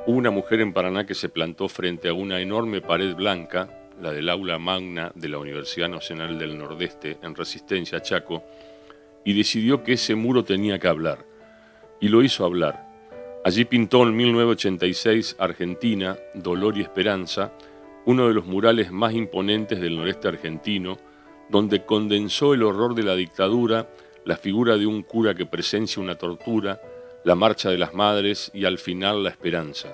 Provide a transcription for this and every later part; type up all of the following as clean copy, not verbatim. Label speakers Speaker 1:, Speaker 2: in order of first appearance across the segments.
Speaker 1: Hubo una mujer en Paraná que se plantó frente a una enorme pared blanca, la del aula magna de la Universidad Nacional del Nordeste, en Resistencia, Chaco, y decidió que ese muro tenía que hablar. Y lo hizo hablar. Allí pintó en 1986 Argentina, Dolor y Esperanza, uno de los murales más imponentes del noreste argentino, donde condensó el horror de la dictadura, la figura de un cura que presencia una tortura, la marcha de las madres y al final la esperanza.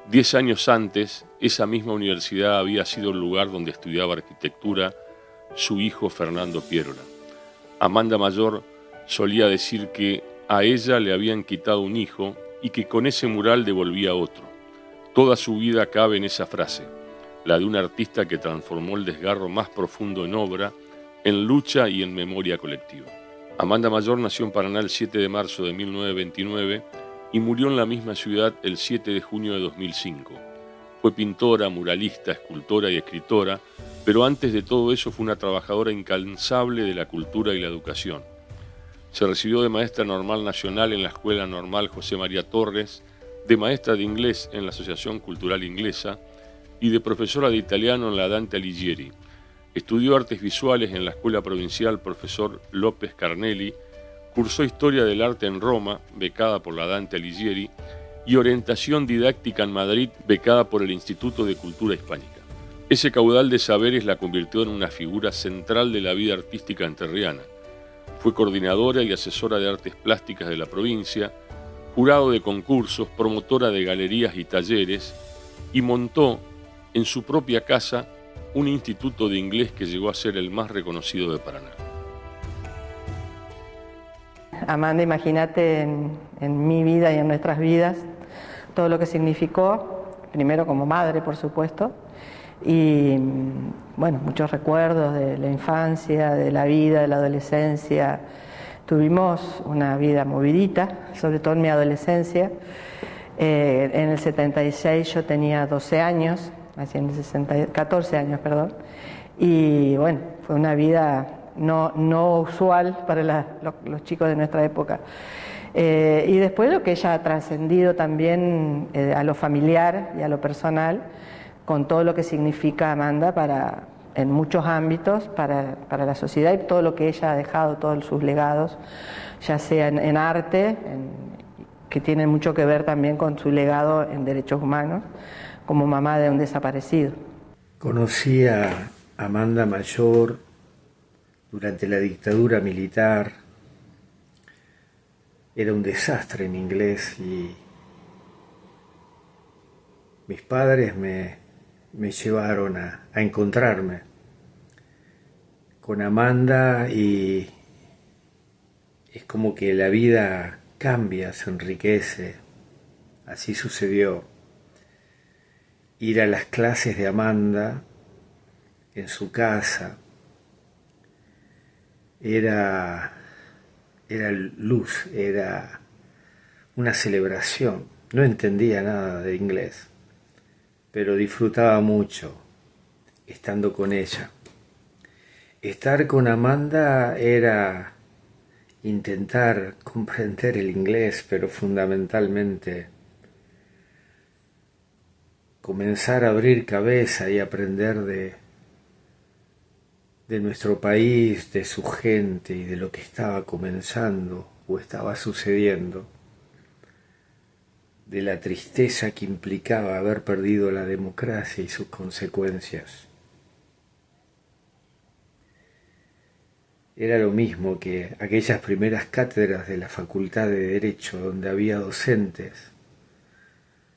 Speaker 1: 10 años antes, esa misma universidad había sido el lugar donde estudiaba arquitectura su hijo Fernando Piérola. Amanda Mayor solía decir que a ella le habían quitado un hijo y que con ese mural devolvía otro. Toda su vida cabe en esa frase, la de un artista que transformó el desgarro más profundo en obra, en lucha y en memoria colectiva. Amanda Mayor nació en Paraná el 7 de marzo de 1929 y murió en la misma ciudad el 7 de junio de 2005. Fue pintora, muralista, escultora y escritora, pero antes de todo eso fue una trabajadora incansable de la cultura y la educación. Se recibió de maestra normal nacional en la Escuela Normal José María Torres, de maestra de inglés en la Asociación Cultural Inglesa y de profesora de italiano en la Dante Alighieri. Estudió artes visuales en la Escuela Provincial Profesor López Carnelli, cursó Historia del Arte en Roma, becada por la Dante Alighieri, y Orientación Didáctica en Madrid, becada por el Instituto de Cultura Hispánica. Ese caudal de saberes la convirtió en una figura central de la vida artística entrerriana. Fue coordinadora y asesora de artes plásticas de la provincia, jurado de concursos, promotora de galerías y talleres, y montó en su propia casa un instituto de inglés que llegó a ser el más reconocido de Paraná.
Speaker 2: Amanda, imagínate en mi vida y en nuestras vidas todo lo que significó, primero como madre, por supuesto, y bueno, muchos recuerdos de la infancia, de la vida, de la adolescencia. Tuvimos una vida movidita, sobre todo en mi adolescencia. En el 76 yo tenía 12 años, así en el 14 años, perdón, y bueno, fue una vida no usual para los chicos de nuestra época. Y después lo que ella ha trascendido también a lo familiar y a lo personal, con todo lo que significa Amanda en muchos ámbitos para la sociedad y todo lo que ella ha dejado, todos sus legados, ya sea en arte, que tienen mucho que ver también con su legado en derechos humanos, como mamá de un desaparecido.
Speaker 3: Conocí a Amanda Mayor durante la dictadura militar. Era un desastre en inglés y mis padres me llevaron a encontrarme con Amanda y es como que la vida cambia, se enriquece. Así sucedió. Ir a las clases de Amanda en su casa era luz, era una celebración. No entendía nada de inglés, pero disfrutaba mucho estando con ella. Estar con Amanda era intentar comprender el inglés, pero fundamentalmente comenzar a abrir cabeza y aprender de nuestro país, de su gente y de lo que estaba comenzando o estaba sucediendo, de la tristeza que implicaba haber perdido la democracia y sus consecuencias. Era lo mismo que aquellas primeras cátedras de la Facultad de Derecho donde había docentes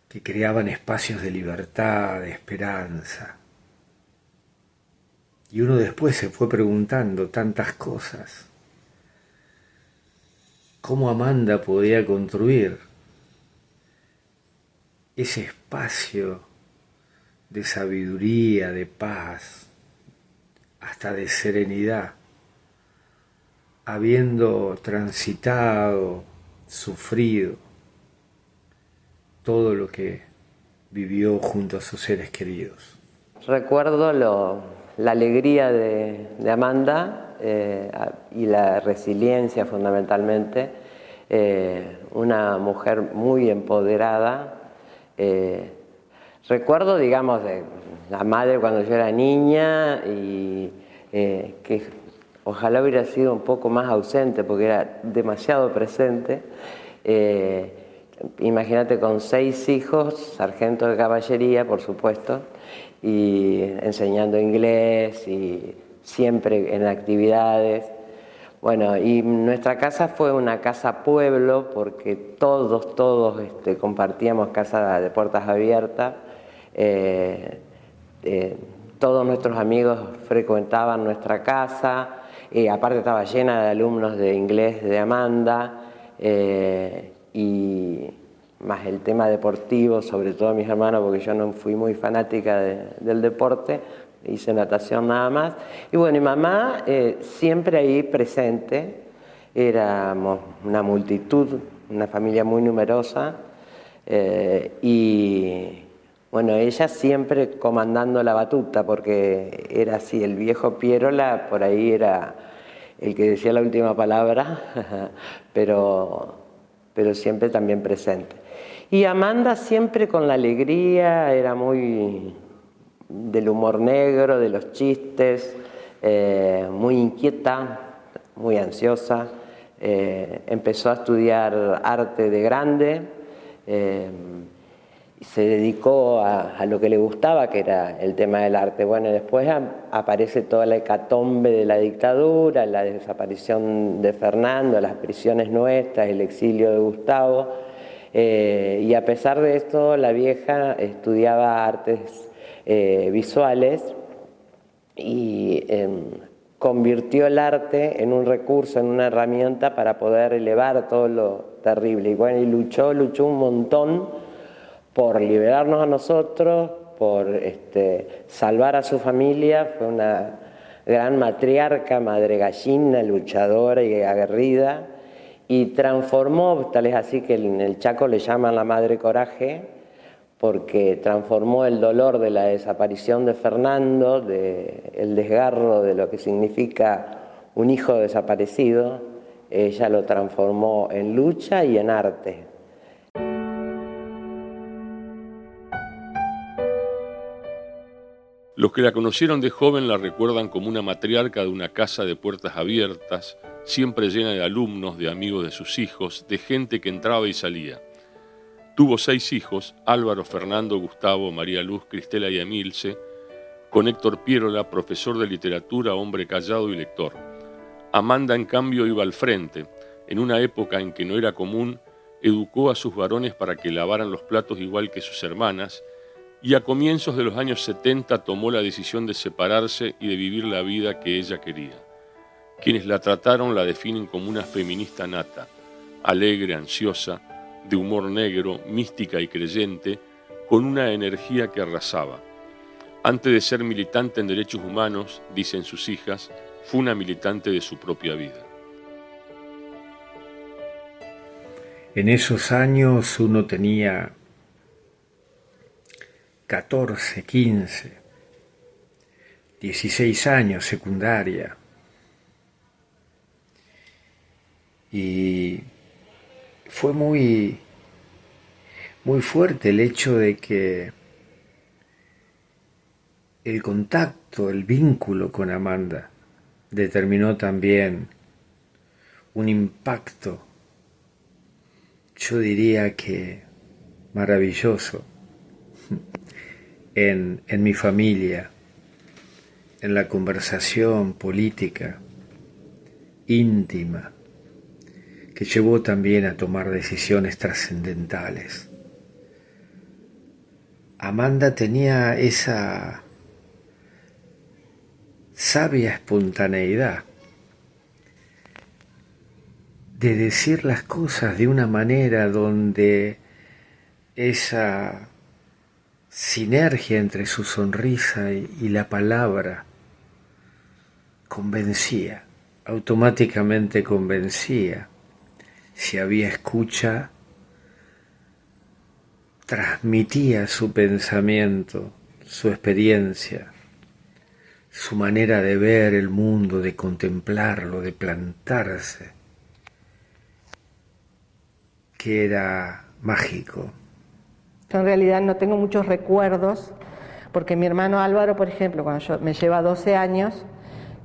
Speaker 3: que creaban espacios de libertad, de esperanza. Y uno después se fue preguntando tantas cosas. ¿Cómo Amanda podía construir ese espacio de sabiduría, de paz, hasta de serenidad, habiendo transitado, sufrido todo lo que vivió junto a sus seres queridos?
Speaker 4: Recuerdo la alegría de Amanda y la resiliencia fundamentalmente, una mujer muy empoderada, Recuerdo, digamos, de la madre cuando yo era niña y que ojalá hubiera sido un poco más ausente porque era demasiado presente. Imagínate con 6 hijos, sargento de caballería, por supuesto, y enseñando inglés y siempre en actividades. Bueno, y nuestra casa fue una casa pueblo porque todos compartíamos casa de puertas abiertas. Todos nuestros amigos frecuentaban nuestra casa, aparte estaba llena de alumnos de inglés de Amanda, y más el tema deportivo, sobre todo mis hermanos, porque yo no fui muy fanática del deporte, hice natación nada más. Y bueno, y mamá siempre ahí presente, éramos una multitud, una familia muy numerosa, y bueno, ella siempre comandando la batuta, porque era así, el viejo Pierola por ahí era el que decía la última palabra, pero siempre también presente. Y Amanda siempre con la alegría, era muy del humor negro, de los chistes, muy inquieta, muy ansiosa. Empezó a estudiar arte de grande, y se dedicó a lo que le gustaba, que era el tema del arte. Bueno, después aparece toda la hecatombe de la dictadura, la desaparición de Fernando, las prisiones nuestras, el exilio de Gustavo, y a pesar de esto la vieja estudiaba artes visuales y convirtió el arte en un recurso, en una herramienta para poder elevar todo lo terrible. Y bueno, y luchó un montón por liberarnos a nosotros, por salvar a su familia. Fue una gran matriarca, madre gallina, luchadora y aguerrida, y transformó, tal es así que en el Chaco le llaman la madre coraje, porque transformó el dolor de la desaparición de Fernando, el desgarro de lo que significa un hijo desaparecido, ella lo transformó en lucha y en arte.
Speaker 1: Los que la conocieron de joven la recuerdan como una matriarca de una casa de puertas abiertas, siempre llena de alumnos, de amigos de sus hijos, de gente que entraba y salía. Tuvo 6 hijos, Álvaro, Fernando, Gustavo, María Luz, Cristela y Emilce, con Héctor Pierola, profesor de literatura, hombre callado y lector. Amanda, en cambio, iba al frente. En una época en que no era común, educó a sus varones para que lavaran los platos igual que sus hermanas, y a comienzos de los años 70 tomó la decisión de separarse y de vivir la vida que ella quería. Quienes la trataron la definen como una feminista nata, alegre, ansiosa, de humor negro, mística y creyente, con una energía que arrasaba. Antes de ser militante en derechos humanos, dicen sus hijas, fue una militante de su propia vida.
Speaker 3: En esos años uno tenía 14, 15, 16 años, secundaria. Y fue muy fuerte el hecho de que el contacto, el vínculo con Amanda determinó también un impacto, yo diría que maravilloso, en mi familia, en la conversación política íntima, que llevó también a tomar decisiones trascendentales. Amanda tenía esa sabia espontaneidad de decir las cosas de una manera donde esa sinergia entre su sonrisa y la palabra convencía, automáticamente convencía. Si había escucha, transmitía su pensamiento, su experiencia, su manera de ver el mundo, de contemplarlo, de plantarse, que era mágico.
Speaker 2: Yo en realidad no tengo muchos recuerdos, porque mi hermano Álvaro, por ejemplo, me lleva 12 años,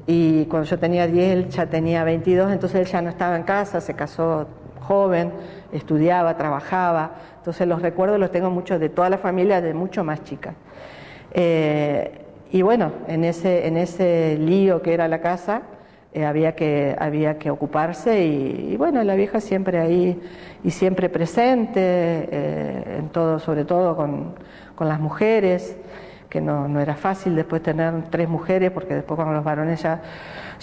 Speaker 2: y cuando yo tenía 10, él ya tenía 22, entonces él ya no estaba en casa, se casó joven, estudiaba, trabajaba, entonces los recuerdos los tengo muchos de toda la familia, de mucho más chica. Y bueno, en ese lío que era la casa, había que ocuparse, y bueno, la vieja siempre ahí y siempre presente, en todo, sobre todo con las mujeres, que no era fácil después tener 3 mujeres, porque después cuando los varones ya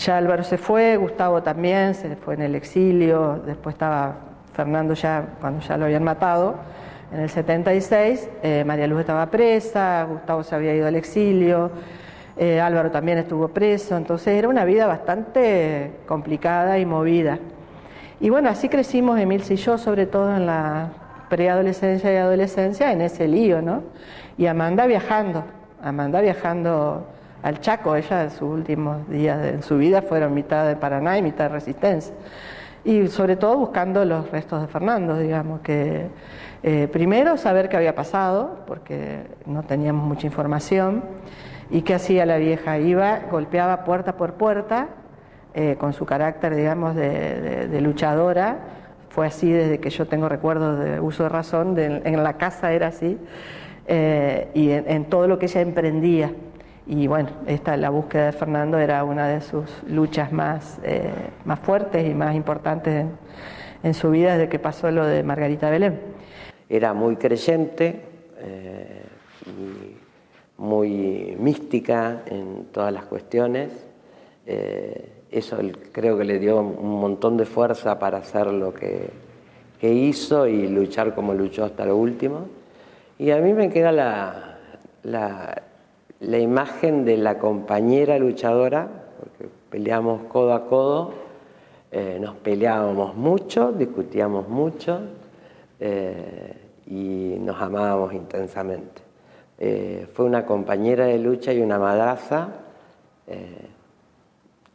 Speaker 2: Álvaro se fue, Gustavo también se fue en el exilio, después estaba Fernando cuando ya lo habían matado en el 76, María Luz estaba presa, Gustavo se había ido al exilio, Álvaro también estuvo preso, entonces era una vida bastante complicada y movida. Y bueno, así crecimos Emilce y yo, sobre todo en la preadolescencia y adolescencia, en ese lío, ¿no? Y Amanda viajando al Chaco. Ella, sus últimos días en su vida fueron mitad de Paraná y mitad de Resistencia. Y sobre todo buscando los restos de Fernando, digamos, que primero saber qué había pasado, porque no teníamos mucha información. ¿Y qué hacía la vieja? Golpeaba puerta por puerta, con su carácter, digamos, de luchadora. Fue así desde que yo tengo recuerdos de uso de razón, en la casa era así, y en todo lo que ella emprendía. Y bueno, la búsqueda de Fernando era una de sus luchas más fuertes y más importantes en su vida desde que pasó lo de Margarita Belén.
Speaker 4: Era muy creyente, y muy mística en todas las cuestiones. Eso creo que le dio un montón de fuerza para hacer lo que hizo y luchar como luchó hasta lo último. Y a mí me queda la imagen de la compañera luchadora, porque peleamos codo a codo, nos peleábamos mucho, discutíamos mucho, y nos amábamos intensamente. Fue una compañera de lucha y una madraza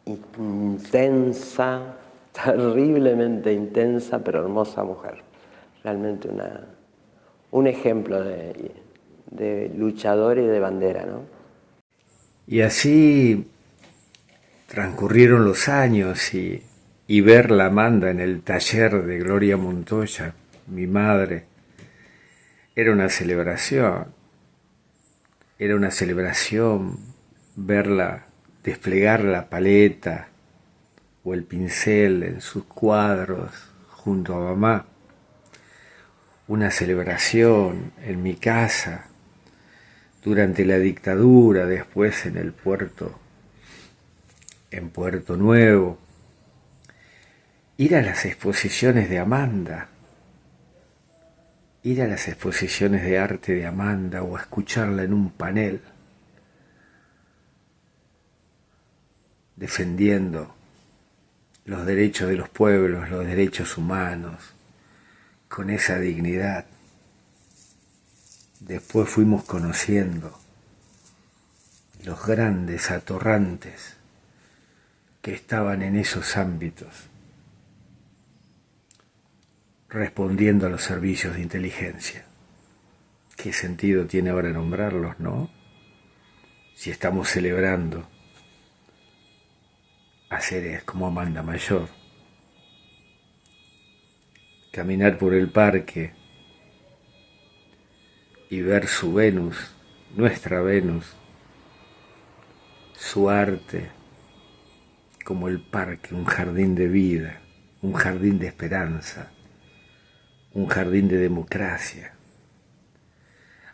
Speaker 4: intensa, terriblemente intensa, pero hermosa mujer. Realmente un ejemplo de luchador y de bandera, ¿no?
Speaker 3: Y así transcurrieron los años, y verla, Amanda, en el taller de Gloria Montoya, mi madre, era una celebración. Era una celebración verla desplegar la paleta o el pincel en sus cuadros junto a mamá. Una celebración en mi casa durante la dictadura, después en Puerto Nuevo. Ir a las exposiciones de Amanda, ir a las exposiciones de arte de Amanda o a escucharla en un panel, defendiendo los derechos de los pueblos, los derechos humanos, con esa dignidad. Después fuimos conociendo los grandes atorrantes que estaban en esos ámbitos, respondiendo a los servicios de inteligencia. ¿Qué sentido tiene ahora nombrarlos, no? Si estamos celebrando a seres como Amanda Mayor. Caminar por el parque y ver su Venus, nuestra Venus, su arte, como el parque, un jardín de vida, un jardín de esperanza, un jardín de democracia.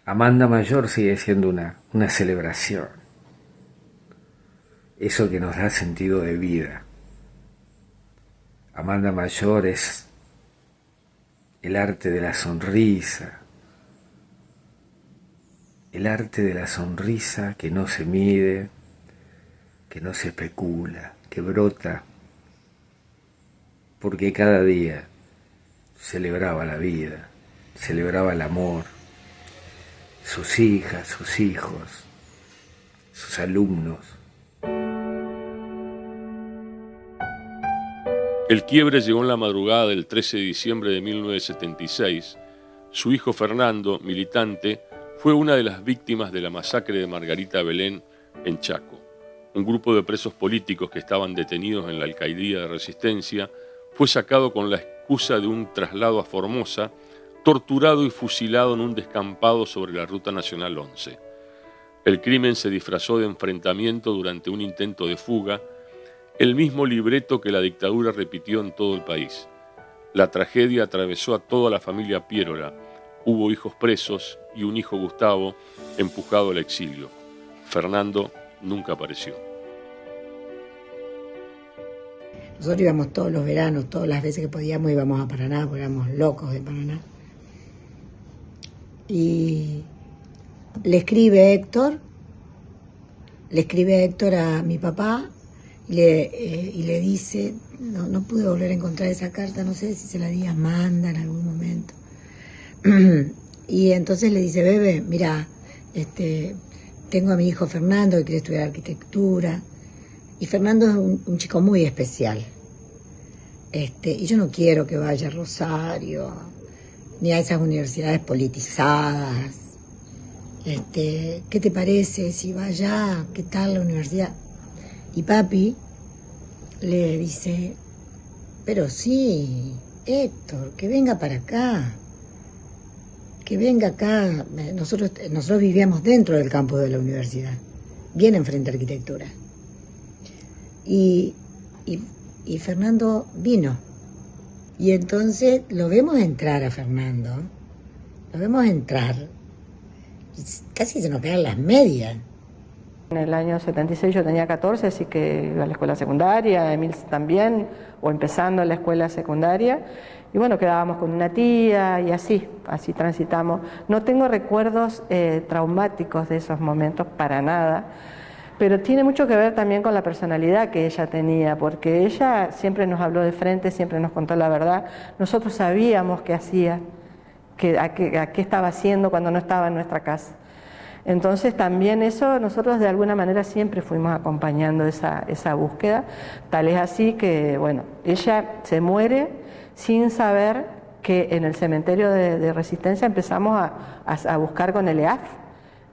Speaker 3: Amanda Mayor sigue siendo una celebración, eso que nos da sentido de vida. Amanda Mayor es el arte de la sonrisa, el arte de la sonrisa que no se mide, que no se especula, que brota, porque cada día celebraba la vida, celebraba el amor, sus hijas, sus hijos, sus alumnos.
Speaker 1: El quiebre llegó en la madrugada del 13 de diciembre de 1976, Su hijo Fernando, militante, fue una de las víctimas de la masacre de Margarita Belén en Chaco. Un grupo de presos políticos que estaban detenidos en la alcaldía de Resistencia fue sacado con la excusa de un traslado a Formosa, torturado y fusilado en un descampado sobre la Ruta Nacional 11. El crimen se disfrazó de enfrentamiento durante un intento de fuga, el mismo libreto que la dictadura repitió en todo el país. La tragedia atravesó a toda la familia Piérola. Hubo hijos presos y un hijo, Gustavo, empujado al exilio. Fernando nunca apareció.
Speaker 5: Nosotros íbamos todos los veranos, todas las veces que podíamos íbamos a Paraná, porque éramos locos de Paraná. Y le escribe Héctor a mi papá y le dice, no pude volver a encontrar esa carta, no sé si se la di a Amanda en algún momento. Y entonces le dice, Bebe, mira, tengo a mi hijo Fernando que quiere estudiar arquitectura. Y Fernando es un chico muy especial. Y yo no quiero que vaya a Rosario, ni a esas universidades politizadas. ¿Qué te parece si va allá? ¿Qué tal la universidad? Y papi le dice, pero sí, Héctor, que venga para acá. Que venga acá. Nosotros vivíamos dentro del campus de la universidad, bien enfrente a arquitectura. Y Fernando vino. Y entonces lo vemos entrar a Fernando. Lo vemos entrar. Y casi se nos caen las medias.
Speaker 2: En el año 76 yo tenía 14, así que iba a la escuela secundaria, Emil también, o empezando la escuela secundaria. Y bueno, quedábamos con una tía y así transitamos. No tengo recuerdos traumáticos de esos momentos para nada. Pero tiene mucho que ver también con la personalidad que ella tenía, porque ella siempre nos habló de frente, siempre nos contó la verdad. Nosotros sabíamos qué hacía, a qué estaba haciendo cuando no estaba en nuestra casa. Entonces también eso nosotros de alguna manera siempre fuimos acompañando esa búsqueda. Tal es así que, bueno, ella se muere sin saber que en el cementerio de Resistencia empezamos a buscar con el EAF.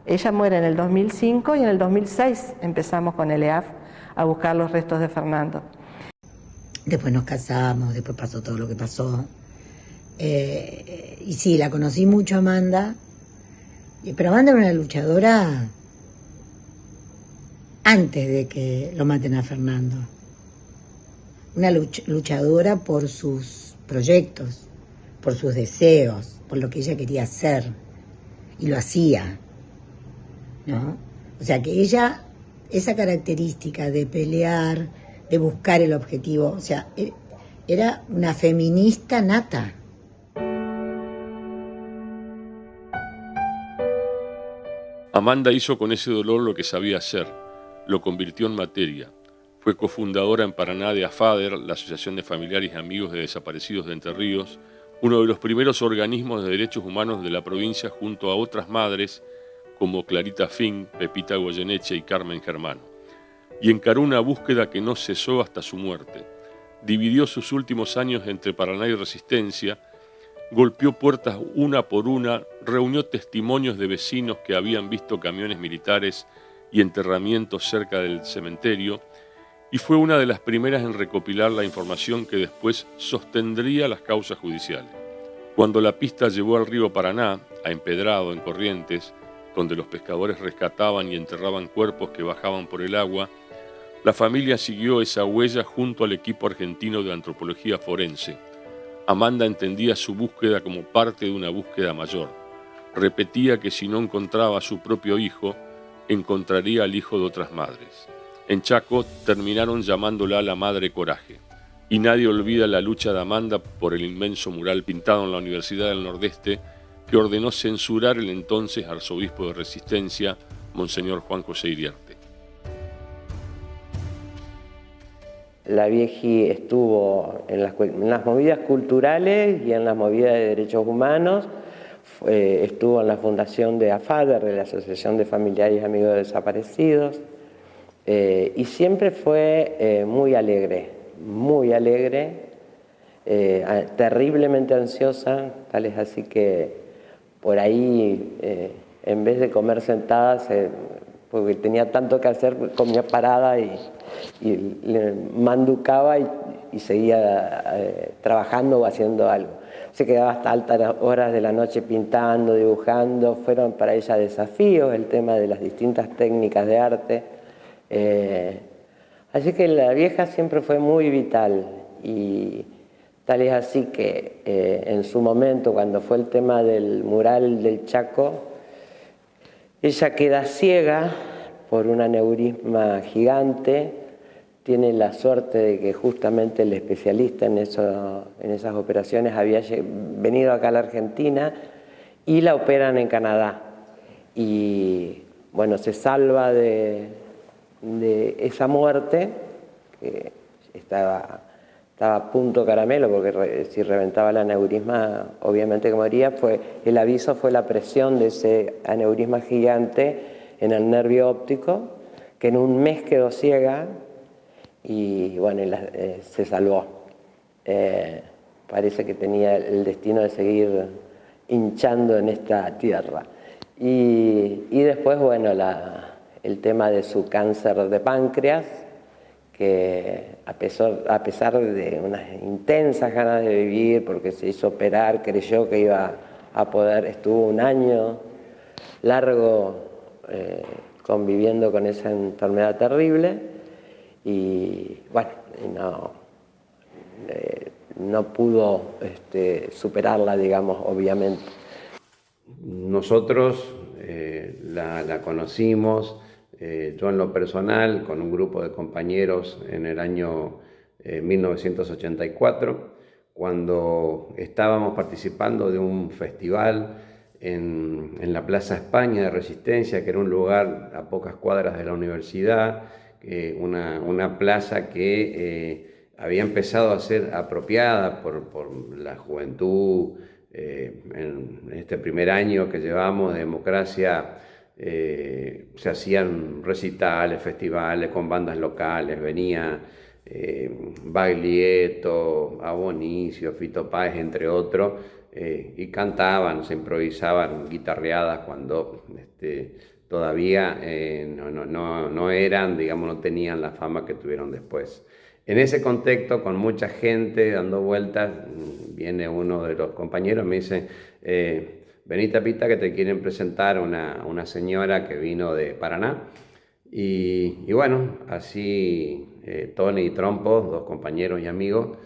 Speaker 2: Ella muere en el 2005 y en el 2006 empezamos con el EAF a buscar los restos de Fernando.
Speaker 5: Después nos casamos, después pasó todo lo que pasó. Y sí, la conocí mucho a Amanda, pero Amanda era una luchadora antes de que lo maten a Fernando. Una luchadora por sus proyectos, por sus deseos, por lo que ella quería hacer. Y lo hacía, ¿no? O sea que ella, esa característica de pelear, de buscar el objetivo, o sea, era una feminista nata.
Speaker 1: Amanda hizo con ese dolor lo que sabía hacer, lo convirtió en materia. Fue cofundadora en Paraná de AFADER, la Asociación de Familiares y Amigos de Desaparecidos de Entre Ríos, uno de los primeros organismos de derechos humanos de la provincia, junto a otras madres como Clarita Fink, Pepita Goyeneche y Carmen Germano. Y encaró una búsqueda que no cesó hasta su muerte. Dividió sus últimos años entre Paraná y Resistencia, golpeó puertas una por una, reunió testimonios de vecinos que habían visto camiones militares y enterramientos cerca del cementerio, y fue una de las primeras en recopilar la información que después sostendría las causas judiciales. Cuando la pista llevó al río Paraná, a Empedrado, en Corrientes, donde los pescadores rescataban y enterraban cuerpos que bajaban por el agua, la familia siguió esa huella junto al equipo argentino de antropología forense. Amanda entendía su búsqueda como parte de una búsqueda mayor. Repetía que si no encontraba a su propio hijo, encontraría al hijo de otras madres. En Chaco terminaron llamándola la Madre Coraje. Y nadie olvida la lucha de Amanda por el inmenso mural pintado en la Universidad del Nordeste que ordenó censurar el entonces arzobispo de Resistencia, Monseñor Juan José Iriarte.
Speaker 4: La Vieji estuvo en las movidas culturales y en las movidas de derechos humanos, estuvo en la fundación de AFADER, de la Asociación de Familiares y Amigos de Desaparecidos, y siempre fue muy alegre, terriblemente ansiosa, tal es así que por ahí, en vez de comer sentada, porque tenía tanto que hacer, comía parada y le manducaba y seguía trabajando o haciendo algo. Se quedaba hasta altas horas de la noche pintando, dibujando. Fueron para ella desafíos el tema de las distintas técnicas de arte. Así que la vieja siempre fue muy vital, y tal es así que en su momento, cuando fue el tema del mural del Chaco, ella queda ciega por un aneurisma gigante. Tiene la suerte de que justamente el especialista en esas operaciones había venido acá a la Argentina y la operan en Canadá. Y bueno, se salva de esa muerte, que estaba a punto caramelo, porque si reventaba el aneurisma, obviamente que moría. El aviso fue la presión de ese aneurisma gigante en el nervio óptico, que en un mes quedó ciega. Y bueno, se salvó. Parece que tenía el destino de seguir hinchando en esta tierra. Y después, bueno, el tema de su cáncer de páncreas, que a pesar de unas intensas ganas de vivir, porque se hizo operar, creyó que iba a poder, estuvo un año largo conviviendo con esa enfermedad terrible. Y bueno, no pudo superarla, digamos, obviamente.
Speaker 3: Nosotros la conocimos, yo en lo personal, con un grupo de compañeros en el año 1984, cuando estábamos participando de un festival en la Plaza España de Resistencia, que era un lugar a pocas cuadras de la universidad, una plaza que había empezado a ser apropiada por la juventud. En este primer año que llevamos de democracia se hacían recitales, festivales con bandas locales. Venía Baglietto, Abonicio, Fito Páez, entre otros, y cantaban, se improvisaban guitarreadas cuando todavía no eran, digamos, no tenían la fama que tuvieron después. En ese contexto, con mucha gente dando vueltas, viene uno de los compañeros y me dice: vení, Tapita, que te quieren presentar una señora que vino de Paraná. Y bueno, así Tony y Trompo, dos compañeros y amigos,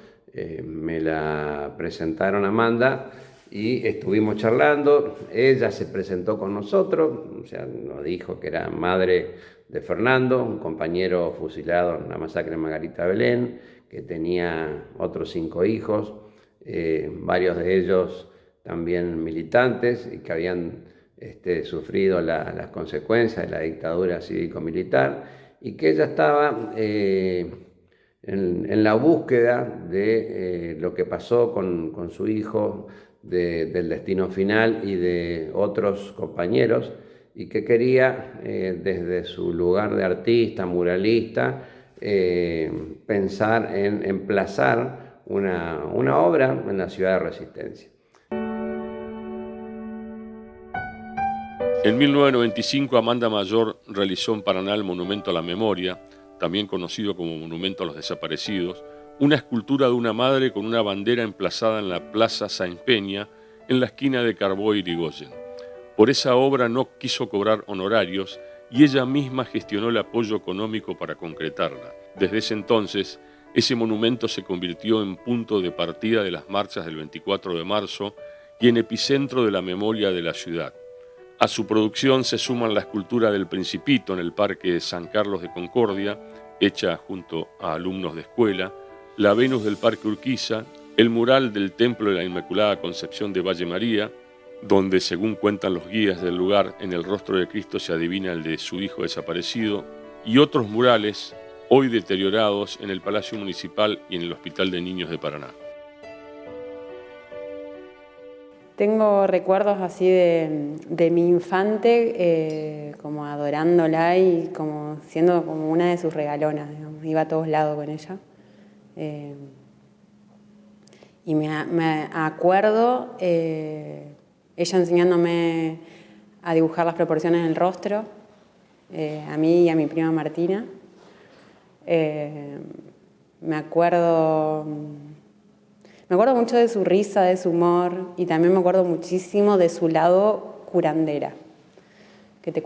Speaker 3: me la presentaron a Amanda. Y estuvimos charlando. Ella se presentó con nosotros, o sea, nos dijo que era madre de Fernando, un compañero fusilado en la masacre de Margarita Belén, que tenía otros 5 hijos, varios de ellos también militantes, y que habían sufrido las consecuencias de la dictadura cívico-militar, y que ella estaba en la búsqueda de lo que pasó con su hijo, del destino final y de otros compañeros, y que quería, desde su lugar de artista, muralista, pensar en emplazar una obra en la ciudad de Resistencia.
Speaker 1: En 1995, Amanda Mayor realizó en Paraná el Monumento a la Memoria, también conocido como Monumento a los Desaparecidos, una escultura de una madre con una bandera emplazada en la Plaza Sáenz Peña, en la esquina de Carbó y Irigoyen. Por esa obra no quiso cobrar honorarios y ella misma gestionó el apoyo económico para concretarla. Desde ese entonces, ese monumento se convirtió en punto de partida de las marchas del 24 de marzo y en epicentro de la memoria de la ciudad. A su producción se suman la escultura del Principito en el Parque San Carlos de Concordia, hecha junto a alumnos de escuela, la Venus del Parque Urquiza, el mural del Templo de la Inmaculada Concepción de Valle María, donde, según cuentan los guías del lugar, en el rostro de Cristo se adivina el de su hijo desaparecido, y otros murales, hoy deteriorados, en el Palacio Municipal y en el Hospital de Niños de Paraná.
Speaker 6: Tengo recuerdos así de mi infante, como adorándola y como siendo como una de sus regalonas, digamos. Iba a todos lados con ella. Y me acuerdo ella enseñándome a dibujar las proporciones del rostro, a mí y a mi prima Martina. Me acuerdo mucho de su risa, de su humor, y también me acuerdo muchísimo de su lado curandera, que te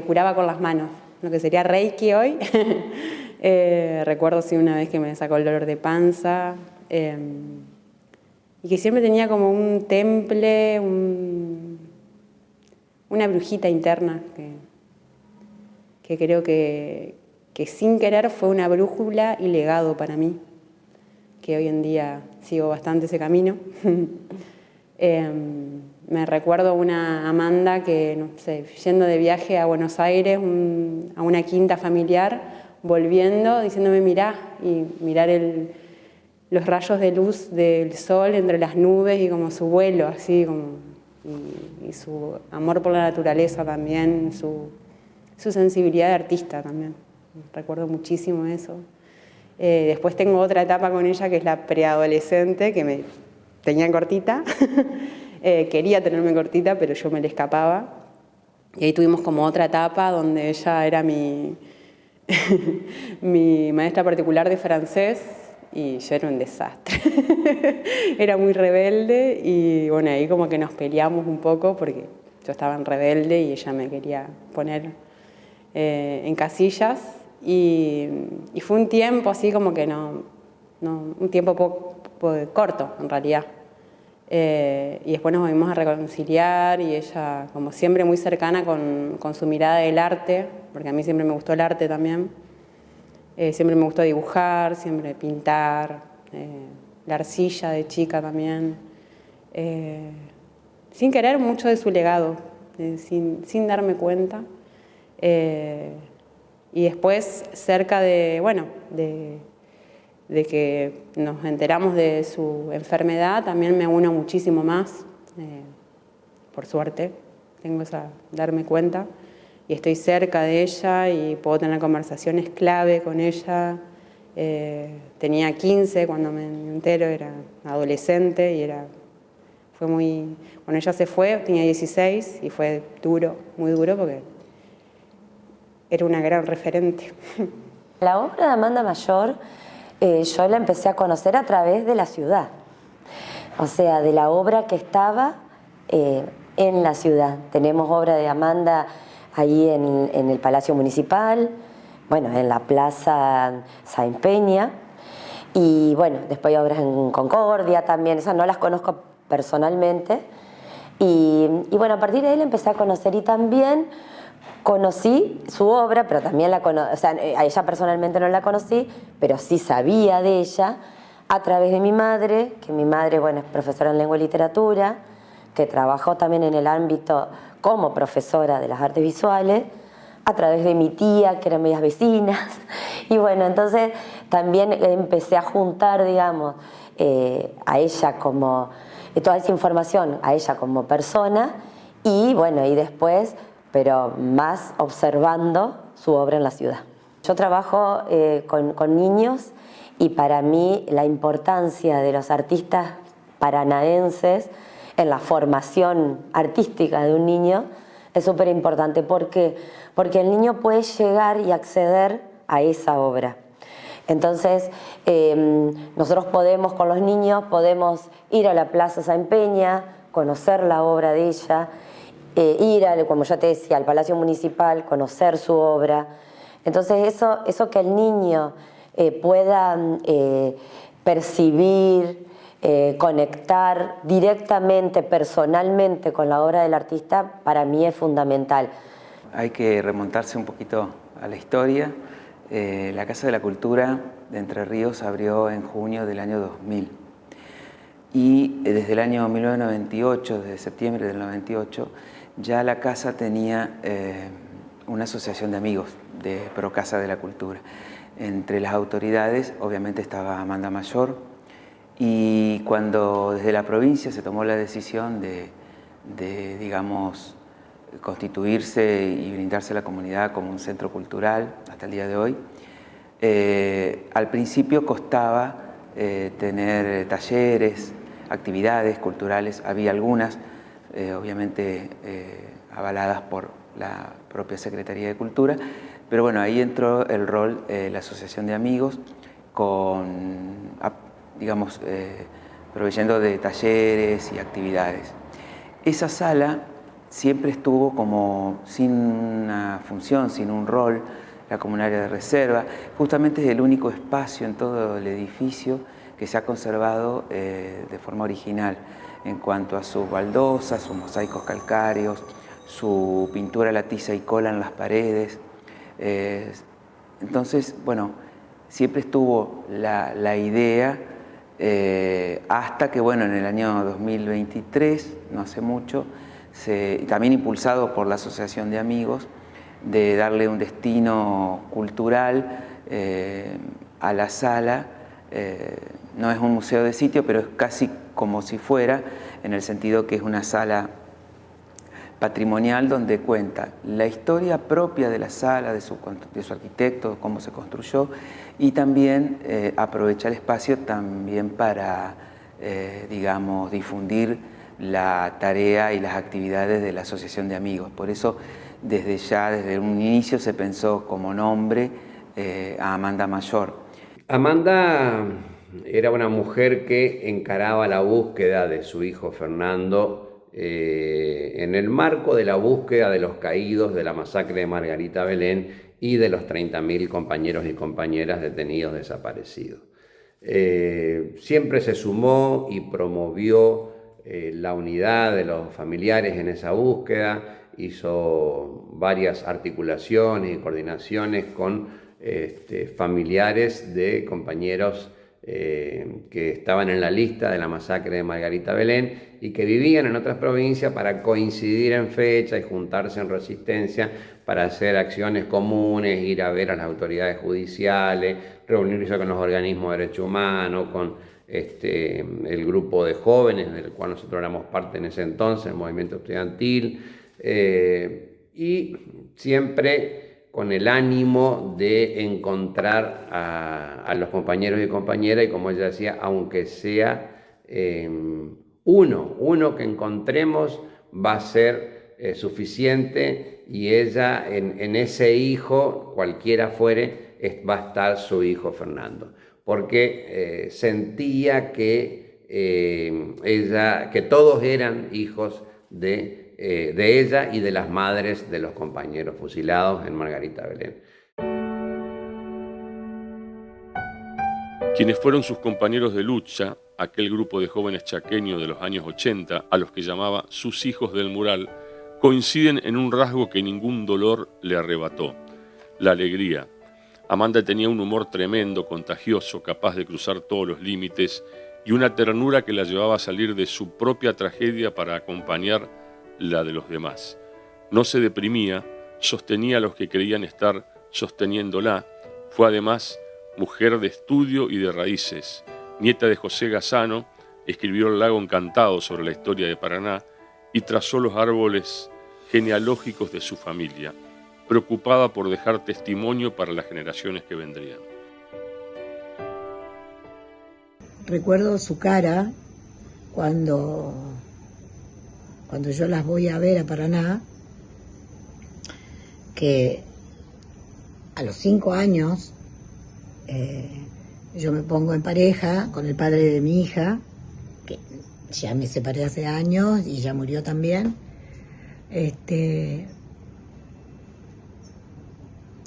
Speaker 6: curaba con las manos, lo que sería Reiki hoy. Recuerdo sí una vez que me sacó el dolor de panza, y que siempre tenía como un temple, una brujita interna que creo que sin querer fue una brújula y legado para mí, que hoy en día sigo bastante ese camino. Me recuerdo una Amanda que, no sé, yendo de viaje a Buenos Aires, a una quinta familiar, volviendo, diciéndome mirá, y mirar los rayos de luz del sol entre las nubes y como su vuelo, así como, y su amor por la naturaleza también, su sensibilidad de artista también. Recuerdo muchísimo eso. Después tengo otra etapa con ella que es la preadolescente, que me tenía cortita. Quería tenerme cortita, pero yo me le escapaba. Y ahí tuvimos como otra etapa donde ella era mi maestra particular de francés y yo era un desastre. Era muy rebelde y bueno, ahí como que nos peleamos un poco porque yo estaba en rebelde y ella me quería poner en casillas. Y fue un tiempo así como que un tiempo poco corto en realidad. Y después nos volvimos a reconciliar y ella como siempre muy cercana con su mirada del arte, porque a mí siempre me gustó el arte también. Siempre me gustó dibujar, siempre pintar, la arcilla de chica también. Sin querer mucho de su legado, sin darme cuenta. Y después, cerca de que nos enteramos de su enfermedad, también me uno muchísimo más, por suerte, tengo esa darme cuenta, y estoy cerca de ella y puedo tener conversaciones clave con ella. Tenía 15 cuando me entero, era adolescente y fue muy... Cuando ella se fue, tenía 16 y fue duro, muy duro porque era una gran referente.
Speaker 7: La obra de Amanda Mayor yo la empecé a conocer a través de la ciudad, o sea, de la obra que estaba en la ciudad. Tenemos obra de Amanda ahí en el Palacio Municipal, bueno, en la Plaza Sáenz Peña, y bueno, después hay obras en Concordia también, esas no las conozco personalmente, y bueno, a partir de ahí la empecé a conocer y también conocí su obra, pero también o sea, a ella personalmente no la conocí, pero sí sabía de ella a través de mi madre, que mi madre, bueno, es profesora en lengua y literatura, que trabajó también en el ámbito como profesora de las artes visuales, a través de mi tía, que eran medias vecinas, y bueno, entonces también empecé a juntar, digamos, a ella como, toda esa información, a ella como persona, y bueno, y después, pero más observando su obra en la ciudad. Yo trabajo con niños y para mí la importancia de los artistas paranaenses en la formación artística de un niño es súper importante. ¿Por qué? Porque el niño puede llegar y acceder a esa obra. Entonces, nosotros podemos, con los niños, podemos ir a la Plaza Sáenz Peña, conocer la obra de ella, ir, como ya te decía, al Palacio Municipal, conocer su obra. Entonces, eso que el niño pueda percibir, conectar directamente, personalmente con la obra del artista, para mí es fundamental.
Speaker 8: Hay que remontarse un poquito a la historia. La Casa de la Cultura de Entre Ríos abrió en junio del año 2000 y desde el año 1998, desde septiembre del 98, ya la casa tenía una asociación de amigos de Pro Casa de la Cultura. Entre las autoridades obviamente estaba Amanda Mayor, y cuando desde la provincia se tomó la decisión de digamos, constituirse y brindarse a la comunidad como un centro cultural hasta el día de hoy, al principio costaba tener talleres, actividades culturales, había algunas, obviamente avaladas por la propia Secretaría de Cultura, pero bueno, ahí entró el rol de la Asociación de Amigos digamos, proveyendo de talleres y actividades. Esa sala siempre estuvo como sin una función, sin un rol, como un área de reserva. Justamente es el único espacio en todo el edificio que se ha conservado de forma original en cuanto a sus baldosas, sus mosaicos calcáreos, su pintura a la tiza y cola en las paredes. Entonces, bueno, siempre estuvo la idea hasta que, bueno, en el año 2023, no hace mucho, también impulsado por la Asociación de Amigos, de darle un destino cultural a la sala. No es un museo de sitio, pero es casi como si fuera, en el sentido que es una sala patrimonial donde cuenta la historia propia de la sala, de su arquitecto, cómo se construyó, y también aprovecha el espacio también para, digamos, difundir la tarea y las actividades de la Asociación de Amigos. Por eso, desde un inicio se pensó como nombre a Amanda Mayor.
Speaker 9: Amanda era una mujer que encaraba la búsqueda de su hijo Fernando en el marco de la búsqueda de los caídos de la masacre de Margarita Belén y de los 30.000 compañeros y compañeras detenidos desaparecidos. Siempre se sumó y promovió la unidad de los familiares en esa búsqueda, hizo varias articulaciones y coordinaciones con familiares de compañeros que estaban en la lista de la masacre de Margarita Belén y que vivían en otras provincias para coincidir en fecha y juntarse en Resistencia para hacer acciones comunes, ir a ver a las autoridades judiciales, reunirse con los organismos de derechos humanos, con el grupo de jóvenes del cual nosotros éramos parte en ese entonces, el movimiento estudiantil, y siempre con el ánimo de encontrar a los compañeros y compañeras, y como ella decía, aunque sea uno que encontremos va a ser suficiente, y ella en ese hijo, cualquiera fuere, va a estar su hijo Fernando, porque sentía que todos eran hijos de ella y de las madres de los compañeros fusilados en Margarita Belén.
Speaker 1: Quienes fueron sus compañeros de lucha, aquel grupo de jóvenes chaqueños de los años 80, a los que llamaba sus hijos del mural, coinciden en un rasgo que ningún dolor le arrebató: la alegría. Amanda tenía un humor tremendo, contagioso, capaz de cruzar todos los límites, y una ternura que la llevaba a salir de su propia tragedia para acompañar la de los demás. No se deprimía, sostenía a los que creían estar sosteniéndola. Fue además mujer de estudio y de raíces. Nieta de José Gassano, escribió El lago encantado sobre la historia de Paraná y trazó los árboles genealógicos de su familia, preocupada por dejar testimonio para las generaciones que vendrían.
Speaker 5: Recuerdo su cara cuando yo las voy a ver a Paraná, que a los 5 años yo me pongo en pareja con el padre de mi hija, que ya me separé hace años y ya murió también. Ella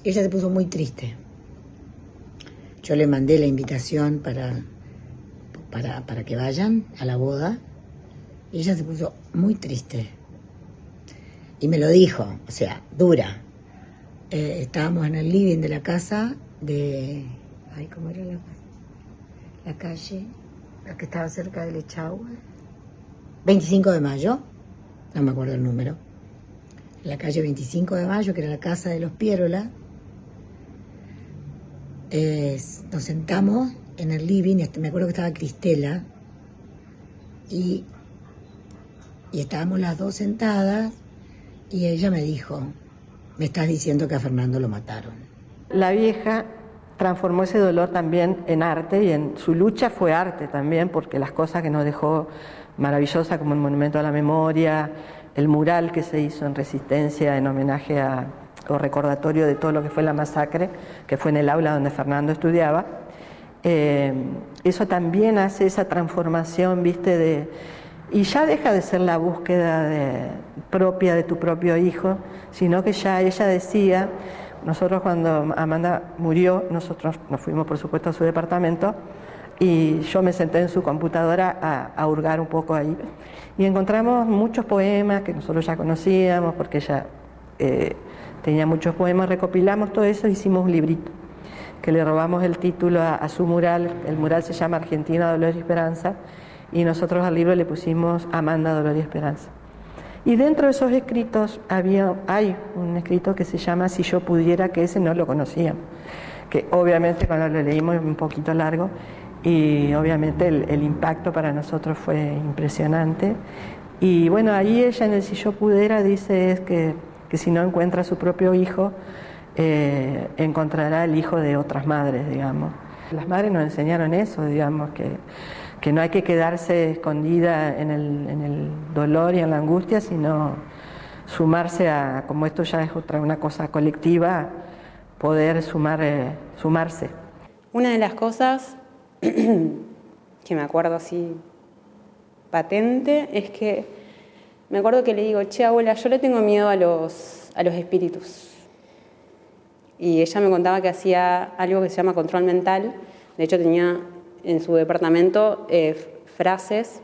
Speaker 5: se puso muy triste. Yo le mandé la invitación para que vayan a la boda. Y ella se puso muy triste. Y me lo dijo, o sea, dura. Estábamos en el living de la casa de... Ay, ¿cómo era la calle? La que estaba cerca del Echagüe. 25 de Mayo, no me acuerdo el número. La calle 25 de Mayo, que era la casa de los Pierola. Nos sentamos en el living, me acuerdo que estaba Cristela, y estábamos las dos sentadas, y ella me dijo: me estás diciendo que a Fernando lo mataron.
Speaker 2: La vieja transformó ese dolor también en arte, y en su lucha fue arte también, porque las cosas que nos dejó maravillosas, como el Monumento a la Memoria, el mural que se hizo en Resistencia en homenaje o recordatorio de todo lo que fue la masacre, que fue en el aula donde Fernando estudiaba, eso también hace esa transformación, ¿viste? Y ya deja de ser la búsqueda propia de tu propio hijo, sino que ya ella decía, nosotros cuando Amanda murió, nosotros nos fuimos por supuesto a su departamento y yo me senté en su computadora a hurgar un poco ahí. Y encontramos muchos poemas que nosotros ya conocíamos, porque ella tenía muchos poemas, recopilamos todo eso, hicimos un librito, que le robamos el título a su mural. El mural se llama Argentina, Dolor y Esperanza, y nosotros al libro le pusimos Amanda, Dolor y Esperanza. Y dentro de esos escritos hay un escrito que se llama Si yo pudiera, que ese no lo conocíamos, que obviamente cuando lo leímos es un poquito largo, y obviamente el impacto para nosotros fue impresionante. Y bueno, ahí ella en el Si yo pudiera dice es que si no encuentra a su propio hijo, encontrará el hijo de otras madres, digamos. Las madres nos enseñaron eso, digamos, que no hay que quedarse escondida en el dolor y en la angustia, sino sumarse a, como esto ya es una cosa colectiva, poder sumarse.
Speaker 6: Una de las cosas que me acuerdo así patente es que me acuerdo que le digo, che, abuela, yo le tengo miedo a los espíritus. Y ella me contaba que hacía algo que se llama control mental. De hecho, tenía en su departamento frases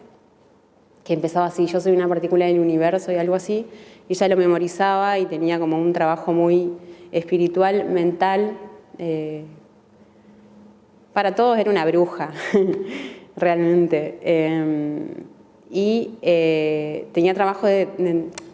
Speaker 6: que empezaba así, yo soy una partícula del universo y algo así. Y ella lo memorizaba y tenía como un trabajo muy espiritual, mental. Para todos era una bruja, realmente. Tenía trabajo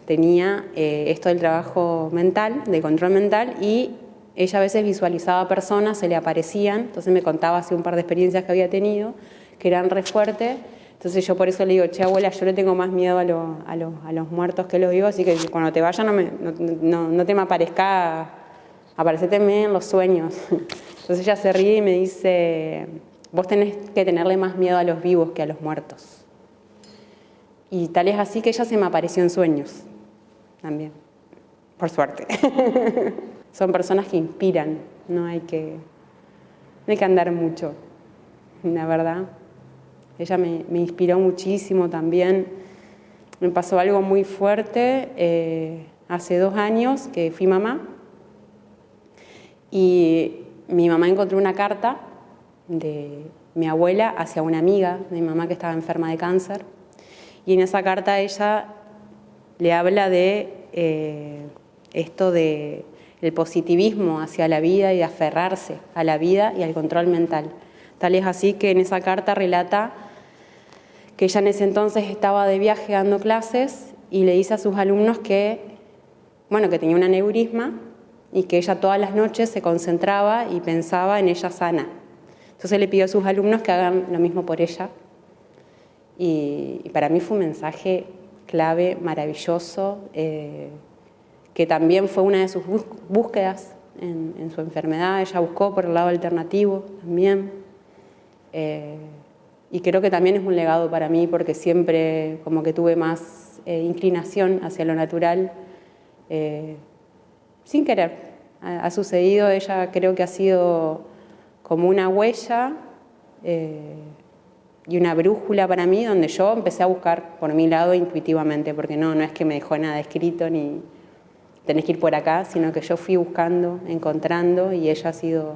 Speaker 6: tenía esto del trabajo mental, de control mental, y ella a veces visualizaba personas, se le aparecían, entonces me contaba así un par de experiencias que había tenido, que eran re fuertes. Entonces yo por eso le digo, che, abuela, yo le tengo más miedo a los muertos que a los vivos, así que cuando te vaya no te me aparezca, aparecéteme en los sueños. Entonces ella se ríe y me dice, vos tenés que tenerle más miedo a los vivos que a los muertos. Y tal es así que ella se me apareció en sueños también, por suerte. Son personas que inspiran, no hay que andar mucho, la verdad. Ella me inspiró muchísimo también. Me pasó algo muy fuerte hace 2 años que fui mamá y mi mamá encontró una carta de mi abuela hacia una amiga de mi mamá que estaba enferma de cáncer, y en esa carta ella le habla de esto de el positivismo hacia la vida y de aferrarse a la vida y al control mental. Tal es así que en esa carta relata que ella en ese entonces estaba de viaje dando clases y le dice a sus alumnos que tenía un aneurisma y que ella todas las noches se concentraba y pensaba en ella sana. Entonces le pidió a sus alumnos que hagan lo mismo por ella. Y para mí fue un mensaje clave, maravilloso, que también fue una de sus búsquedas en su enfermedad. Ella buscó por el lado alternativo también. Y creo que también es un legado para mí porque siempre como que tuve más inclinación hacia lo natural, sin querer. Ha sucedido, ella creo que ha sido como una huella y una brújula para mí, donde yo empecé a buscar por mi lado intuitivamente, porque no es que me dejó nada escrito ni tenés que ir por acá, sino que yo fui buscando, encontrando, y ella ha sido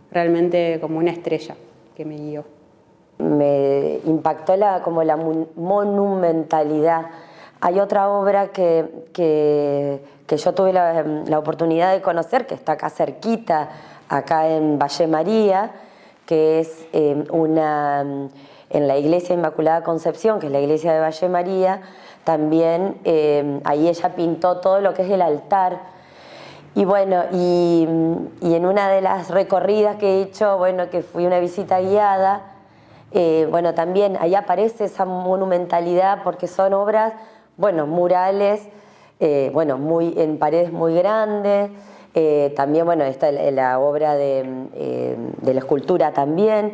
Speaker 6: realmente como una estrella que me guió.
Speaker 7: Me impactó la monumentalidad. Hay otra obra que yo tuve la oportunidad de conocer, que está acá cerquita, acá en Valle María, que es en la Iglesia Inmaculada Concepción, que es la iglesia de Valle María. También ahí ella pintó todo lo que es el altar. Y bueno, y en una de las recorridas que he hecho, que fui una visita guiada, también ahí aparece esa monumentalidad porque son obras, murales, en paredes muy grandes, También, bueno, está la obra de la escultura también.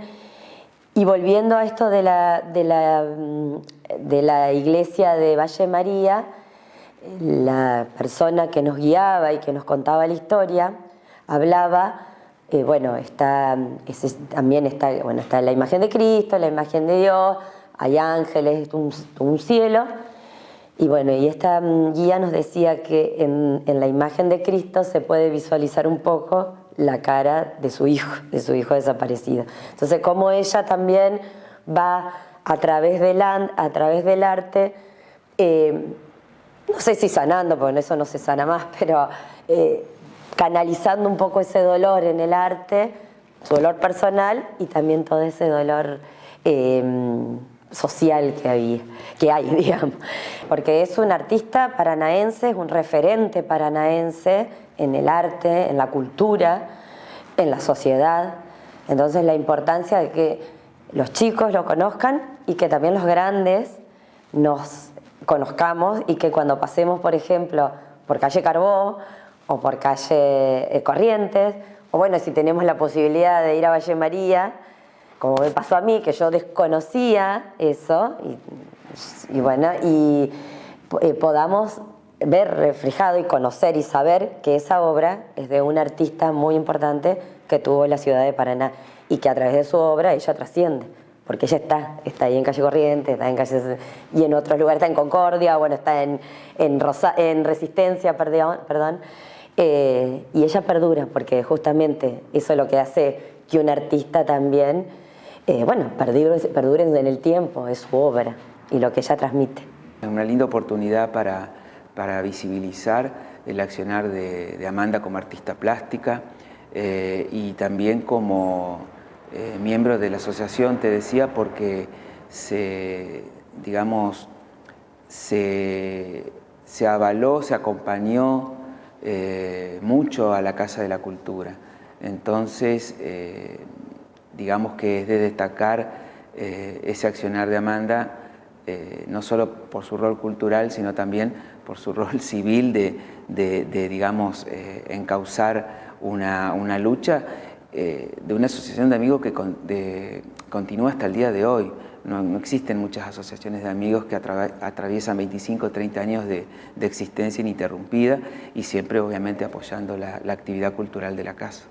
Speaker 7: Y volviendo a esto de la iglesia de Valle María, la persona que nos guiaba y que nos contaba la historia hablaba, bueno, también está la imagen de Cristo, la imagen de Dios, hay ángeles, un cielo. Y bueno, y esta guía nos decía que en la imagen de Cristo se puede visualizar un poco la cara de su hijo desaparecido. Entonces, como ella también va a través del arte, no sé si sanando, porque en eso no se sana más, pero canalizando un poco ese dolor en el arte, su dolor personal y también todo ese dolor social que hay, digamos. Porque es un artista paranaense, es un referente paranaense en el arte, en la cultura, en la sociedad. Entonces la importancia de que los chicos lo conozcan y que también los grandes nos conozcamos y que cuando pasemos, por ejemplo, por calle Carbó o por calle Corrientes, o bueno, si tenemos la posibilidad de ir a Valle María, como me pasó a mí, que yo desconocía eso, y podamos ver reflejado y conocer y saber que esa obra es de una artista muy importante que tuvo la ciudad de Paraná y que a través de su obra ella trasciende, porque ella está ahí en calle Corrientes, está en calle, y en otros lugares, está en Concordia, bueno, está en Resistencia, perdón, y ella perdura, porque justamente eso es lo que hace que un artista también, perdure en el tiempo, es su obra y lo que ella transmite.
Speaker 8: Es una linda oportunidad para visibilizar el accionar de Amanda como artista plástica y también como miembro de la asociación, te decía, porque se avaló, se acompañó mucho a la Casa de la Cultura. Entonces, digamos que es de destacar ese accionar de Amanda, no solo por su rol cultural, sino también por su rol civil de encauzar una lucha de una asociación de amigos que continúa hasta el día de hoy. No existen muchas asociaciones de amigos que atraviesan 25 o 30 años de existencia ininterrumpida y siempre obviamente apoyando la actividad cultural de la casa.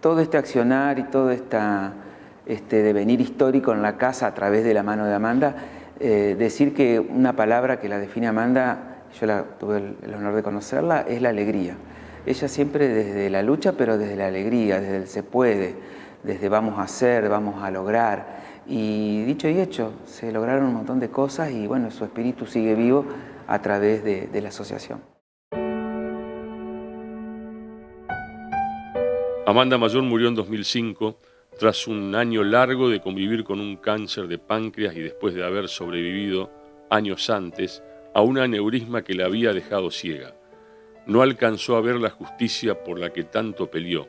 Speaker 8: Todo este accionar y todo este devenir histórico en la casa a través de la mano de Amanda, decir que una palabra que la define a Amanda, yo tuve el honor de conocerla, es la alegría. Ella siempre desde la lucha, pero desde la alegría, desde el se puede, desde vamos a hacer, vamos a lograr. Y dicho y hecho, se lograron un montón de cosas y bueno, su espíritu sigue vivo a través de la asociación.
Speaker 1: Amanda Mayor murió en 2005 tras un año largo de convivir con un cáncer de páncreas y después de haber sobrevivido años antes a un aneurisma que la había dejado ciega. No alcanzó a ver la justicia por la que tanto peleó.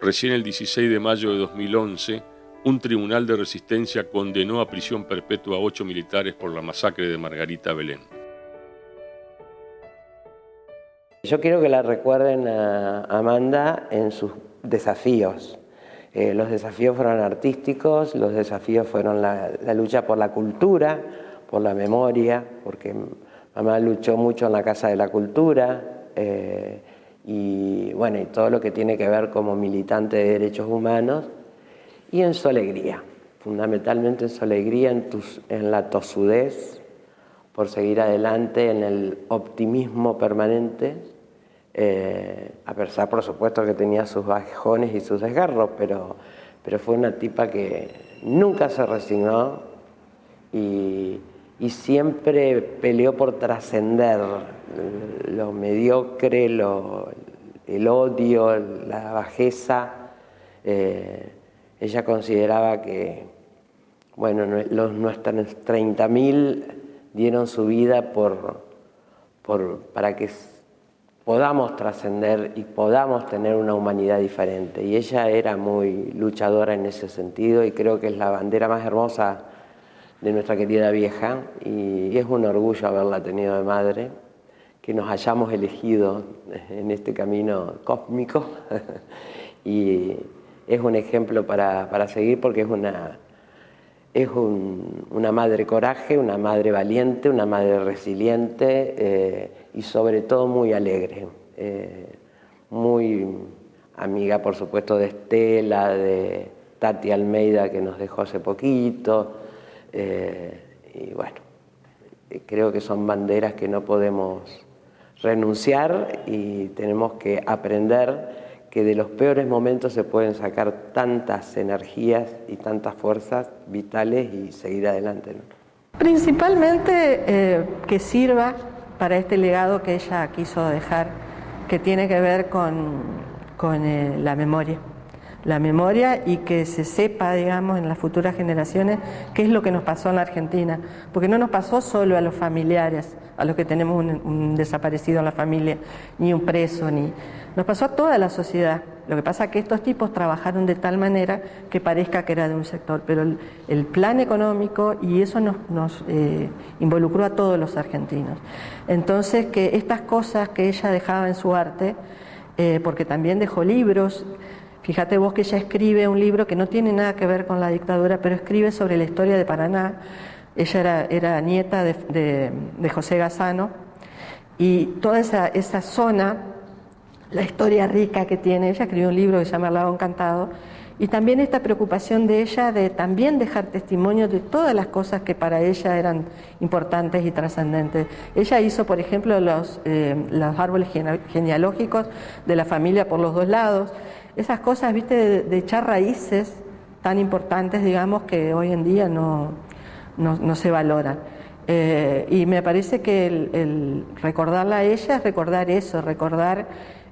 Speaker 1: Recién el 16 de mayo de 2011, un tribunal de resistencia condenó a prisión perpetua a 8 militares por la masacre de Margarita Belén.
Speaker 4: Yo quiero que la recuerden a Amanda en sus desafíos. Los desafíos fueron artísticos, los desafíos fueron la lucha por la cultura, por la memoria, porque mamá luchó mucho en la Casa de la Cultura y todo lo que tiene que ver como militante de derechos humanos y en su alegría, fundamentalmente en su alegría, en la tosudez, por seguir adelante, en el optimismo permanente, a pesar, por supuesto, que tenía sus bajones y sus desgarros, pero fue una tipa que nunca se resignó y siempre peleó por trascender lo mediocre, el odio, la bajeza. Ella consideraba que, nuestros 30.000 dieron su vida para que podamos trascender y podamos tener una humanidad diferente. Y ella era muy luchadora en ese sentido y creo que es la bandera más hermosa de nuestra querida vieja y es un orgullo haberla tenido de madre, nos hayamos elegido en este camino cósmico y es un ejemplo para seguir porque es una madre coraje, una madre valiente, una madre resiliente y sobre todo muy alegre, muy amiga por supuesto de Estela, de Tati Almeida que nos dejó hace poquito y bueno, creo que son banderas que no podemos renunciar y tenemos que aprender que de los peores momentos se pueden sacar tantas energías y tantas fuerzas vitales y seguir adelante, ¿no?
Speaker 2: Principalmente que sirva para este legado que ella quiso dejar, que tiene que ver con la memoria y que se sepa, digamos, en las futuras generaciones qué es lo que nos pasó en la Argentina, porque no nos pasó solo a los familiares, a los que tenemos un desaparecido en la familia, ni un preso, nos pasó a toda la sociedad. Lo que pasa es que estos tipos trabajaron de tal manera que parezca que era de un sector, pero el plan económico y eso nos involucró a todos los argentinos. Entonces, que estas cosas que ella dejaba en su arte, porque también dejó libros. Fíjate vos que ella escribe un libro que no tiene nada que ver con la dictadura, pero escribe sobre la historia de Paraná. Ella era nieta de José Gassano y toda esa zona, la historia rica que tiene. Ella escribió un libro que se llama El Lago Encantado y también esta preocupación de ella de también dejar testimonio de todas las cosas que para ella eran importantes y trascendentes. Ella hizo, por ejemplo, los árboles genealógicos de la familia por los dos lados. Esas cosas, viste, de echar raíces tan importantes, digamos, que hoy en día no se valoran. Y me parece que el recordarla a ella es recordar eso, recordar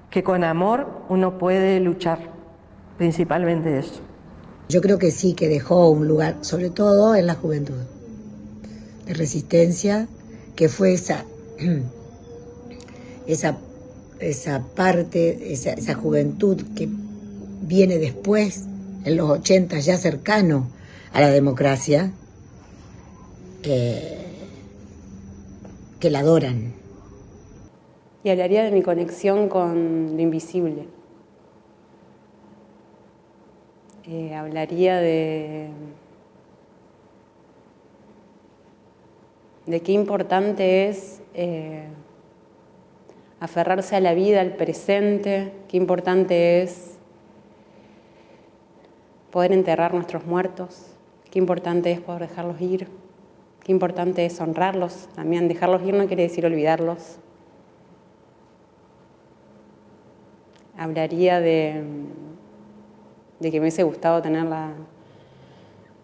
Speaker 2: que con amor uno puede luchar, principalmente eso.
Speaker 5: Yo creo que sí, que dejó un lugar, sobre todo en la juventud, de resistencia, que fue esa parte, esa juventud que viene después, en los 80, ya cercano a la democracia, que la adoran.
Speaker 6: Y hablaría de mi conexión con lo invisible. Hablaría de qué importante es aferrarse a la vida, al presente, qué importante es poder enterrar nuestros muertos, qué importante es poder dejarlos ir, qué importante es honrarlos. También dejarlos ir no quiere decir olvidarlos. Hablaría de que me hubiese gustado tenerla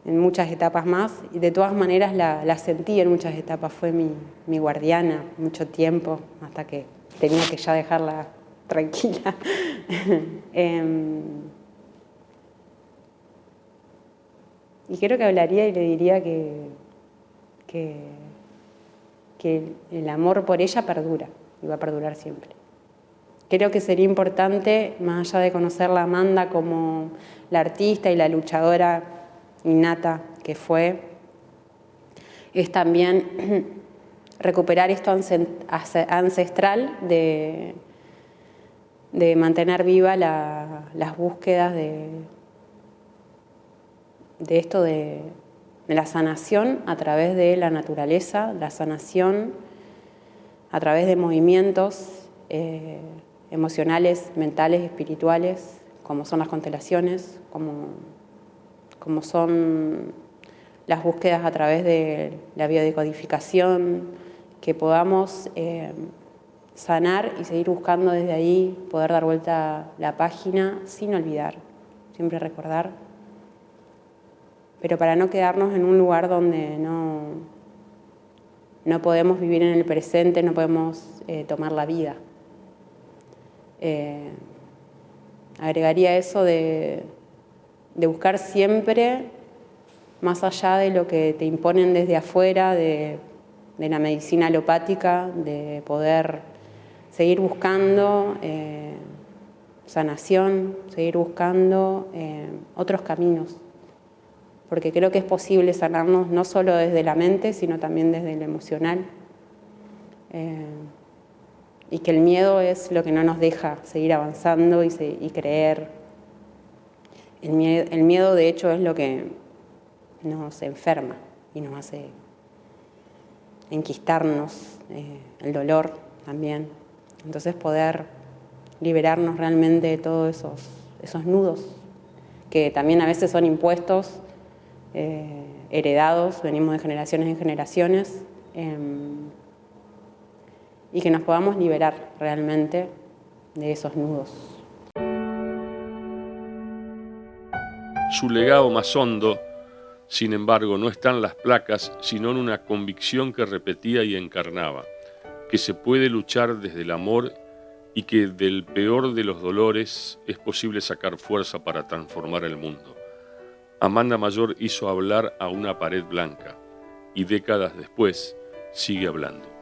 Speaker 6: en muchas etapas más y de todas maneras la sentí en muchas etapas. Fue mi guardiana mucho tiempo hasta que tenía que ya dejarla tranquila. Y creo que hablaría y le diría que el amor por ella perdura y va a perdurar siempre. Creo que sería importante, más allá de conocerla a Amanda como la artista y la luchadora innata que fue, es también recuperar esto ancestral de mantener viva las búsquedas de esto de la sanación a través de la naturaleza, la sanación a través de movimientos emocionales, mentales, espirituales, como son las constelaciones, como son las búsquedas a través de la biodecodificación, que podamos sanar y seguir buscando desde ahí, poder dar vuelta la página sin olvidar, siempre recordar, pero para no quedarnos en un lugar donde no podemos vivir en el presente, no podemos tomar la vida. Agregaría eso de buscar siempre, más allá de lo que te imponen desde afuera, de la medicina alopática, de poder seguir buscando sanación, seguir buscando otros caminos, porque creo que es posible sanarnos no solo desde la mente, sino también desde lo emocional. y que el miedo es lo que no nos deja seguir avanzando y creer. El miedo, de hecho, es lo que nos enferma y nos hace enquistarnos, el dolor también. Entonces poder liberarnos realmente de todos esos nudos que también a veces son impuestos, heredados, venimos de generaciones en generaciones, y que nos podamos liberar realmente de esos nudos.
Speaker 1: Su legado más hondo, sin embargo, no está en las placas, sino en una convicción que repetía y encarnaba, que se puede luchar desde el amor y que del peor de los dolores es posible sacar fuerza para transformar el mundo. Amanda Mayor hizo hablar a una pared blanca y décadas después sigue hablando.